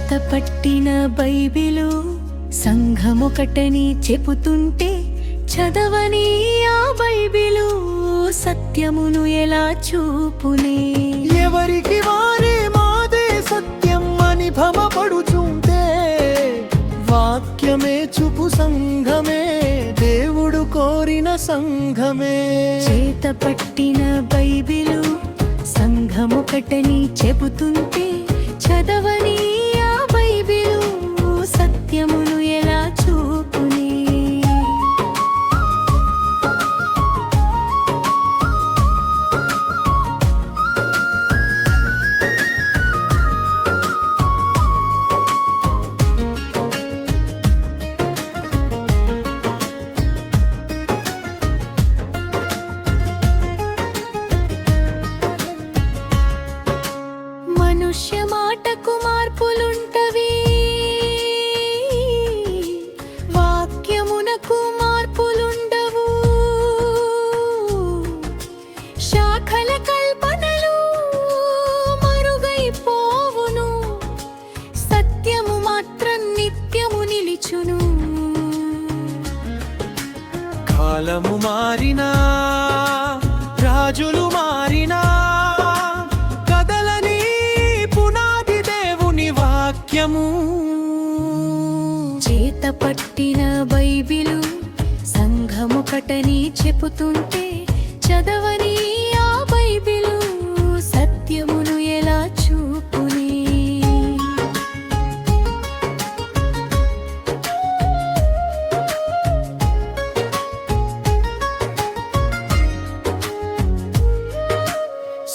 చేతపట్టిన Bible సంఘమొకటని చెబుతుంటే చదవని ఆ బైబిలు సత్యమును ఎలా చూపునే. ఎవరికి వారే మాదే సత్యం అని భ్రమపడుచుంటే వాక్యమే చూపు సంఘమే దేవుడు కోరిన సంఘమే. చేతపట్టిన బైబిలు సంఘమొకటని చెబుతుంటే చదవని ఆ బైబిలు సత్యమును ఎలా చూపునే. మనుష్య మాటకు మార్పులుంటవి, వాక్యమునకు మార్పులుండవు. శాఖల కల్పనలు మరుగైపోవును, సత్యము మాత్రం నిత్యము నిలిచును. కాలము మారినా రాజులు మారినా కదలని పునాది దేవుని వాక్యము. చేతపట్టిన బైబిలు సంఘమొకటని చెబుతుంటే చదవని ఆ బైబిలు సత్యమును ఎలా చూపునే.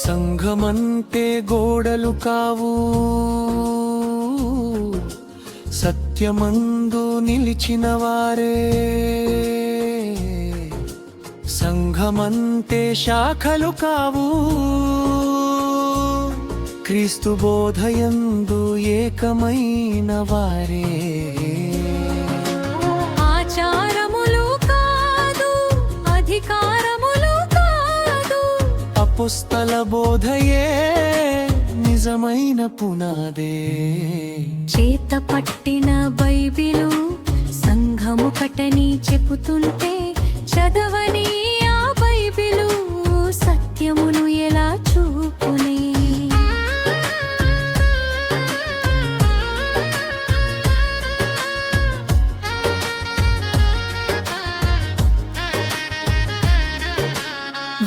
సంఘమంటే గోడలు కావు, సత్యమందు నిలిచిన వారే. సంఘమంటే శాఖలు కావు, క్రీస్తు బోధయందు ఏకమైన వారే. ఆచారములు కాదు, అధికారములు కాదు, అపుస్తల బోధయే నిజమైన పునాదే. చేతపట్టిన బైబిలు సంఘమొకటని చెబుతుంటే చదవని ఆ బైబిలు సత్యమును ఎలా చూపునే.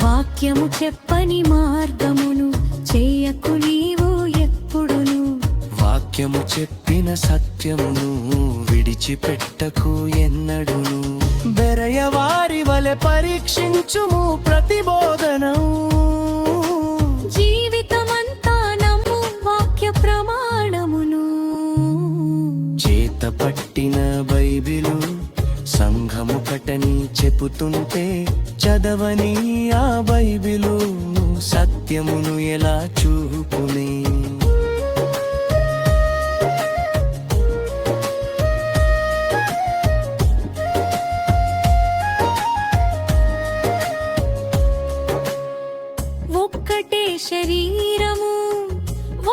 వాక్యము చెప్పని మార్గమును చేయకు నీవు ఎప్పుడును. వాక్యము చెప్పిన సత్యమును విడిచిపెట్టకు ఎన్నడును. బెరయవారి వలె పరీక్షించుము ప్రతిబోధనము. జీవితమంతా నమ్ము వాక్య ప్రమాణమును. చేతపట్టిన బైబిలు సంఘమొకటని చెబుతుంటే చదవని ఆ బైబిలు సత్యమును ఎలా చూపునే. ఒక్కటే శరీరము,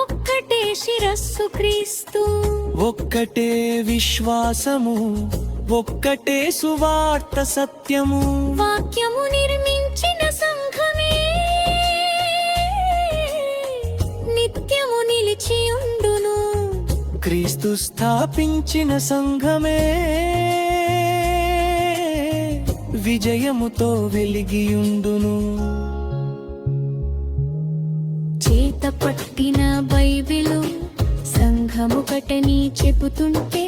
ఒక్కటే శిరస్సు క్రీస్తు. ఒక్కటే విశ్వాసము, ఒక్కటే సువార్త సత్యము. వాక్యము నిర్మించిన సంఘమే నిత్యము నిలిచియుండును. క్రీస్తు స్థాపించిన సంఘమే విజయముతో వెలిగియుండును. చేతపట్టిన బైబిలు సంఘమొకటని చెబుతుంటే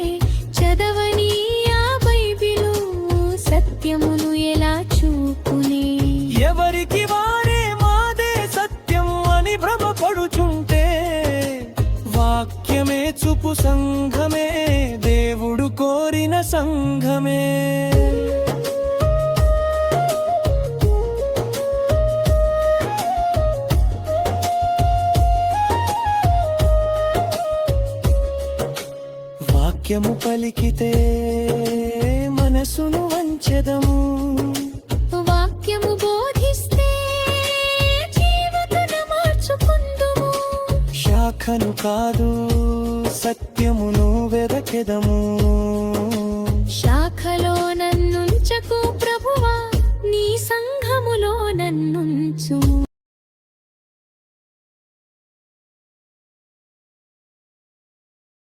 చదవని ఆ బైబిలు సత్యమును ఎలా చూపునే. ఎవరికి వారే మాదే సత్యం అని భ్రమపడుచుంటే వాక్యమే చూపు సంఘమే దేవుడు కోరిన సంఘమే. వాక్యము పలికితే మనసును వంచెదము, వాక్యము బోధిస్తే జీవితను మార్చుకుందుము. శాఖను కాదు సత్యమును వెదకెదము శాఖలో నన్నుంచకు ప్రభువా నీ సంఘములో నన్నుంచుము